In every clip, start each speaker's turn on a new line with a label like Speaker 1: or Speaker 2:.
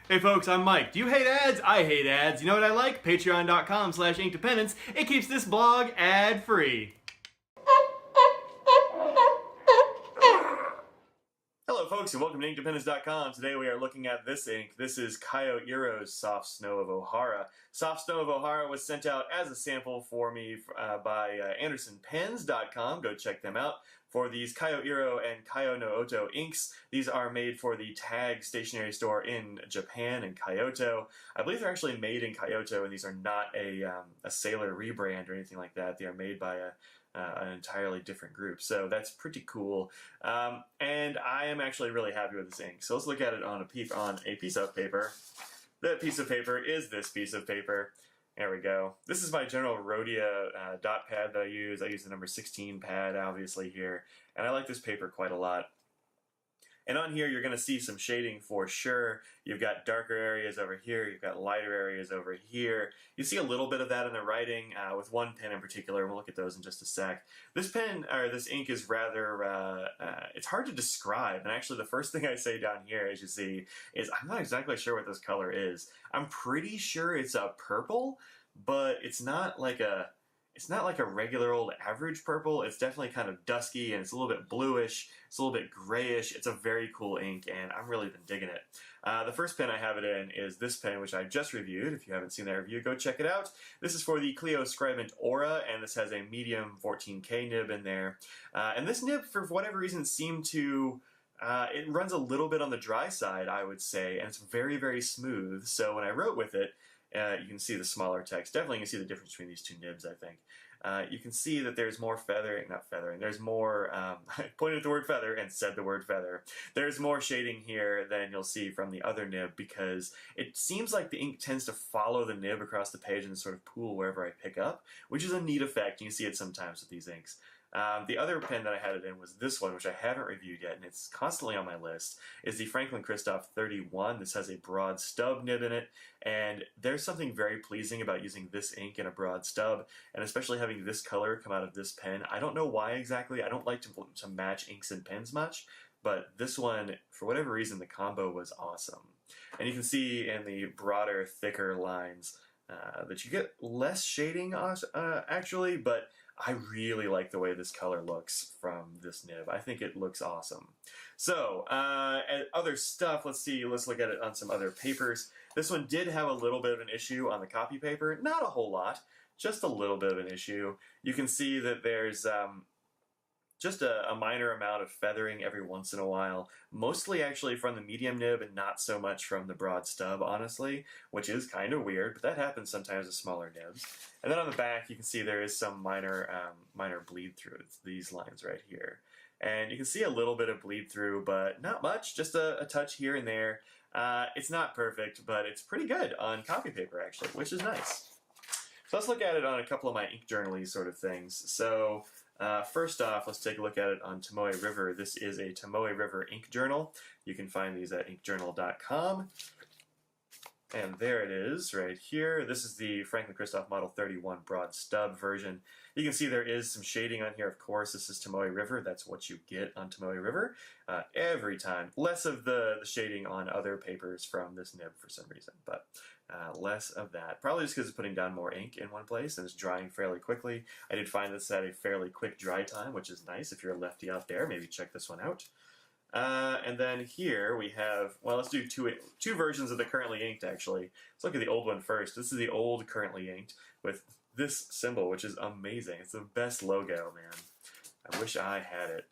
Speaker 1: Hey folks, I'm Mike. Do you hate ads? I hate ads. You know what I like? Patreon.com/Inkdependence. It keeps this blog ad-free. Hello folks and welcome to Inkdependence.com. Today we are looking at this ink. This is Kyo-Iro's Soft Snow of Ohara. Soft Snow of Ohara was sent out as a sample for me by AndersonPens.com. Go check them out. For these Kyo-Iro and kyo-no-oto inks, these are made for the Tag stationery store in Japan and Kyoto. I believe they're actually made in Kyoto, and these are not a Sailor rebrand or anything like that. They are made by an entirely different group. So that's pretty cool. And I am actually really happy with this ink. So let's look at it on a piece of paper. That piece of paper is this piece of paper. There we go. This is my General Rhodia dot pad that I use. I use the number 16 pad, obviously, here. And I like this paper quite a lot. And on here, you're going to see some shading for sure. You've got darker areas over here. You've got lighter areas over here. You see a little bit of that in the writing with one pen in particular. We'll look at those in just a sec. This pen, or this ink, is rather, it's hard to describe. And actually, the first thing I say down here, as you see, is I'm not exactly sure what this color is. I'm pretty sure it's a purple, but it's not like a regular old average purple. It's definitely kind of dusky, and it's a little bit bluish. It's a little bit grayish. It's a very cool ink, and I've really been digging it. The first pen I have it in is this pen, which I just reviewed. If you haven't seen that review, go check it out. This is for the Clio Scribent Aura, and this has a medium 14K nib in there. And this nib, for whatever reason, seemed to... it runs a little bit on the dry side, I would say, and it's very, very smooth. So when I wrote with it, you can see the smaller text. Definitely you can see the difference between these two nibs, I think. You can see that there's more there's more, I pointed at the word feather and said the word feather. There's more shading here than you'll see from the other nib because it seems like the ink tends to follow the nib across the page and sort of pool wherever I pick up, which is a neat effect. You see it sometimes with these inks. The other pen that I had it in was this one, which I haven't reviewed yet, and it's constantly on my list, is the Franklin Christoph 31. This has a broad stub nib in it, and there's something very pleasing about using this ink in a broad stub, and especially having this color come out of this pen. I don't know why exactly. I don't like to match inks and pens much, but this one, for whatever reason, the combo was awesome. And you can see in the broader, thicker lines that you get less shading, actually, but I really like the way this color looks from this nib. I think it looks awesome. So, other stuff, let's look at it on some other papers. This one did have a little bit of an issue on the copy paper. Not a whole lot, just a little bit of an issue. You can see that there's just a minor amount of feathering every once in a while, mostly actually from the medium nib and not so much from the broad stub, honestly, which is kind of weird, but that happens sometimes with smaller nibs. And then on the back, you can see there is some minor bleed through. It's these lines right here. And you can see a little bit of bleed through, but not much, just a touch here and there. It's not perfect, but it's pretty good on copy paper, actually, which is nice. So let's look at it on a couple of my ink journal-y sort of things. So first off, let's take a look at it on Tomoe River. This is a Tomoe River ink journal. You can find these at inkjournal.com. And there it is, right here. This is the Franklin Christoph Model 31 broad stub version. You can see there is some shading on here, of course. This is Tomoe River. That's what you get on Tomoe River every time. Less of the shading on other papers from this nib for some reason, but less of that. Probably just because it's putting down more ink in one place and it's drying fairly quickly. I did find this at a fairly quick dry time, which is nice. If you're a lefty out there, maybe check this one out. And then here we have, well, let's do two versions of the currently inked, actually. Let's look at the old one first. This is the old currently inked with this symbol, which is amazing. It's the best logo, man. I wish I had it.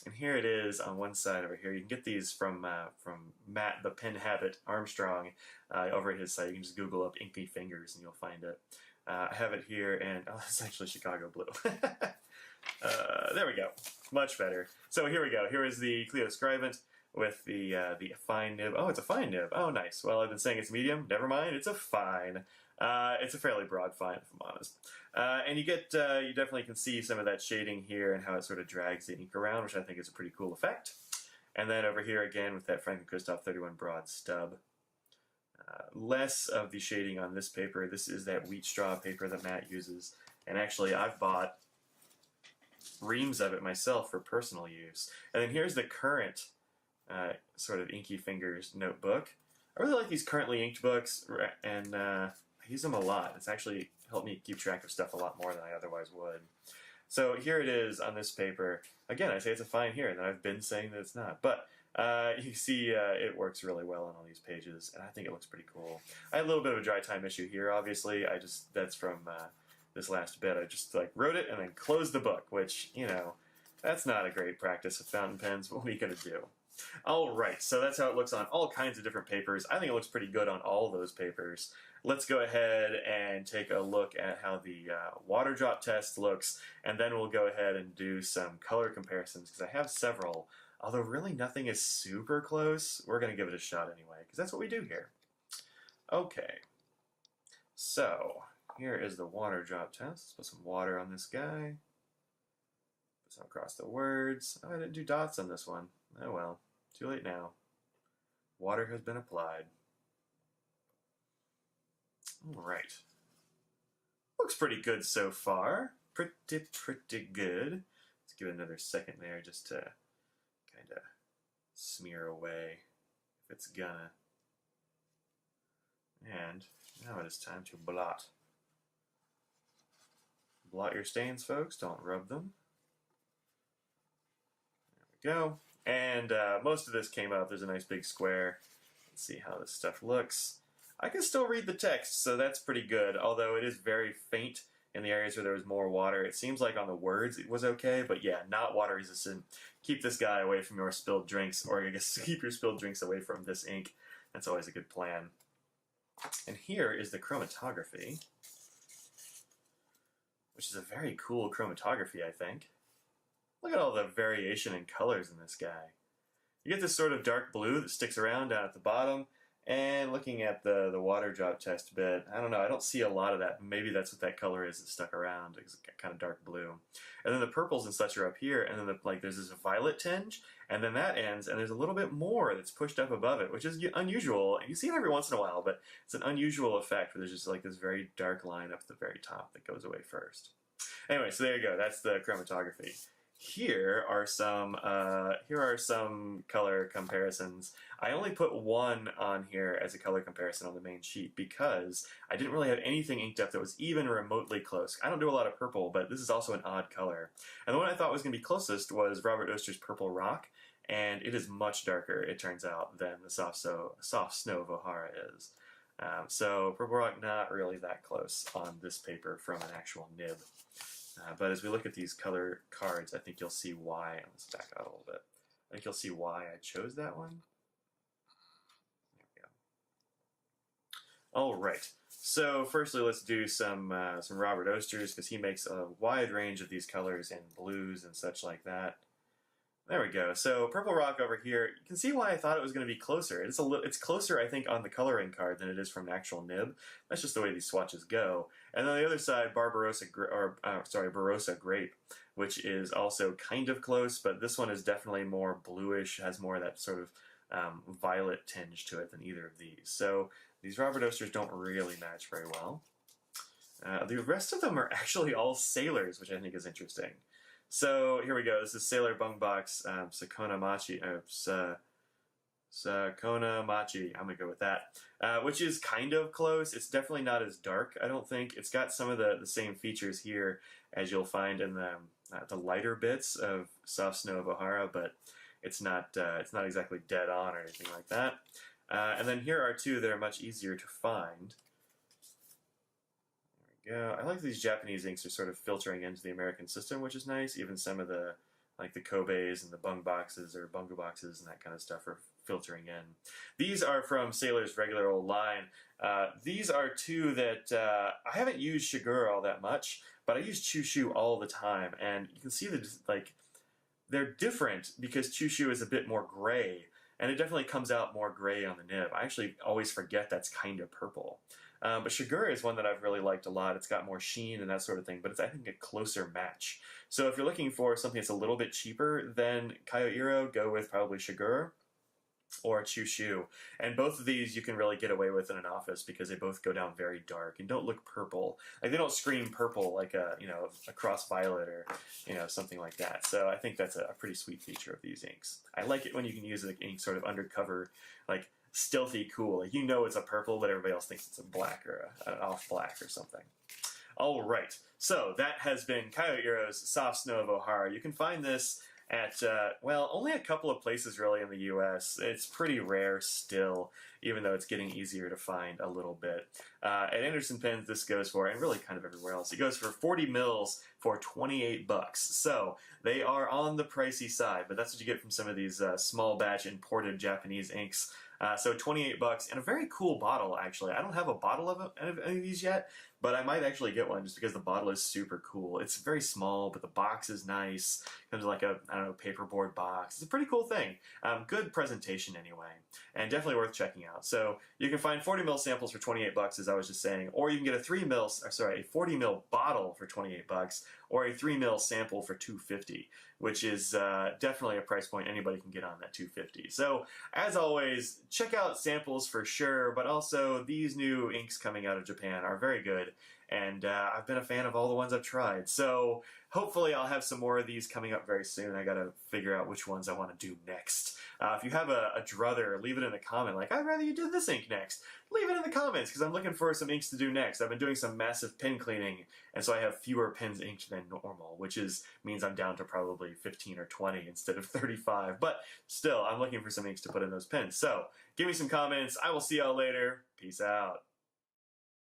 Speaker 1: And here it is on one side over here. You can get these from Matt, the Pen Habit Armstrong, over at his site. You can just Google up Ink Me Fingers and you'll find it. I have it here, and oh, it's actually Chicago blue. There we go. Much better. So here we go. Here is the Clio Scribent with the fine nib. Oh, it's a fine nib. Oh, nice. Well, I've been saying it's medium. Never mind. It's a fine. It's a fairly broad fine, if I'm honest. And you definitely can see some of that shading here and how it sort of drags the ink around, which I think is a pretty cool effect. And then over here again with that Franklin Christoph 31 broad stub. Less of the shading on this paper. This is that wheat straw paper that Matt uses. And actually, I've bought reams of it myself for personal use. And then here's the current sort of Inky Fingers notebook. I really like these currently inked books, and I use them a lot. It's actually helped me keep track of stuff a lot more than I otherwise would. So here it is on this paper. Again, I say it's a fine here, and I've been saying that it's not. But you see it works really well on all these pages, and I think it looks pretty cool. I had a little bit of a dry time issue here, obviously. That's from this last bit. I just wrote it and then closed the book, which, that's not a great practice with fountain pens. What are you going to do? Alright, so that's how it looks on all kinds of different papers. I think it looks pretty good on all those papers. Let's go ahead and take a look at how the water drop test looks, and then we'll go ahead and do some color comparisons, because I have several. Although really nothing is super close, we're going to give it a shot anyway, because that's what we do here. Okay, so here is the water drop test. Let's put some water on this guy. Put some across the words. Oh, I didn't do dots on this one. Oh well, too late now. Water has been applied. Alright. Looks pretty good so far. Pretty good. Let's give it another second there just to kind of smear away if it's gonna. And now it is time to blot. Blot your stains, folks. Don't rub them. There we go. And most of this came up. There's a nice big square. Let's see how this stuff looks. I can still read the text, so that's pretty good, although it is very faint in the areas where there was more water. It seems like on the words it was okay, but yeah, not water resistant. Keep this guy away from your spilled drinks, or I guess keep your spilled drinks away from this ink. That's always a good plan. And here is the chromatography, which is a very cool chromatography, I think. Look at all the variation in colors in this guy. You get this sort of dark blue that sticks around down at the bottom, and looking at the water drop test bit, I don't know, I don't see a lot of that. Maybe that's what that color is that stuck around. It's kind of dark blue. And then the purples and such are up here, and then there's this violet tinge, and then that ends, and there's a little bit more that's pushed up above it, which is unusual. You see it every once in a while, but it's an unusual effect where there's just this very dark line up at the very top that goes away first. Anyway, so there you go. That's the chromatography. Here are some color comparisons. I only put one on here as a color comparison on the main sheet because I didn't really have anything inked up that was even remotely close. I don't do a lot of purple, but this is also an odd color. And the one I thought was going to be closest was Robert Oster's Purple Rock, and it is much darker, it turns out, than the Soft Snow of Ohara is. So Purple Rock not really that close on this paper from an actual nib. But as we look at these color cards, I think you'll see why. Let's back out a little bit. I think you'll see why I chose that one. There we go. All right. So firstly, let's do some Robert Oster's, because he makes a wide range of these colors in blues and such like that. There we go. So Purple Rock over here, you can see why I thought it was going to be closer. It's closer, I think, on the coloring card than it is from an actual nib. That's just the way these swatches go. And on the other side, Barossa Grape, which is also kind of close, but this one is definitely more bluish, has more of that sort of violet tinge to it than either of these. So these Robert Osters don't really match very well. The rest of them are actually all sailors, which I think is interesting. So here we go. This is Sailor Bungbox Sakona Machi. Sakona Machi. I'm going to go with that. Which is kind of close. It's definitely not as dark, I don't think. It's got some of the same features here as you'll find in the lighter bits of Soft Snow of Ohara, but it's not exactly dead on or anything like that. And then here are two that are much easier to find. Yeah, I like these Japanese inks are sort of filtering into the American system, which is nice. Even some of the Kobe's and the Bung boxes or Bungo boxes and that kind of stuff are filtering in. These are from Sailor's regular old line. These are two that I haven't used Shigure all that much, but I use Chushu all the time, and you can see that they're different because Chushu is a bit more gray, and it definitely comes out more gray on the nib. I actually always forget that's kind of purple. But Shigure is one that I've really liked a lot. It's got more sheen and that sort of thing, but it's, I think, a closer match. So if you're looking for something that's a little bit cheaper than Kyo-Iro, go with probably Shigure. or Chushu. And both of these you can really get away with in an office because they both go down very dark and don't look purple. Like they don't scream purple like a, a cross violet or, something like that. So I think that's a pretty sweet feature of these inks. I like it when you can use the ink sort of undercover, like stealthy cool. Like it's a purple, but everybody else thinks it's a black or an off black or something. All right, so that has been Kyo-Iro's Soft Snow of Ohara. You can find this at, only a couple of places really in the U.S. It's pretty rare still, even though it's getting easier to find a little bit. At Anderson Pens, this goes for, and really kind of everywhere else, it goes for 40 mils for $28. So they are on the pricey side, but that's what you get from some of these small batch imported Japanese inks. So $28 and a very cool bottle, actually. I don't have a bottle of any of these yet, but I might actually get one just because the bottle is super cool. It's very small, but the box is nice. Comes in like a, paperboard box. It's a pretty cool thing. Good presentation anyway, and definitely worth checking out. So you can find 40 ml samples for $28, as I was just saying, or you can get a 40 ml bottle for $28, or a 3 ml sample for $2.50, which is definitely a price point anybody can get on that $2.50. So as always, check out samples for sure, but also these new inks coming out of Japan are very good, and I've been a fan of all the ones I've tried. So hopefully I'll have some more of these coming up very soon. I gotta figure out which ones I want to do next. If you have a druther, leave it in a comment, like, I'd rather you do this ink next. Leave it in the comments, because I'm looking for some inks to do next. I've been doing some massive pen cleaning, and so I have fewer pens inked than normal, which means I'm down to probably 15 or 20 instead of 35. But still, I'm looking for some inks to put in those pens. So give me some comments. I will see y'all later. Peace out.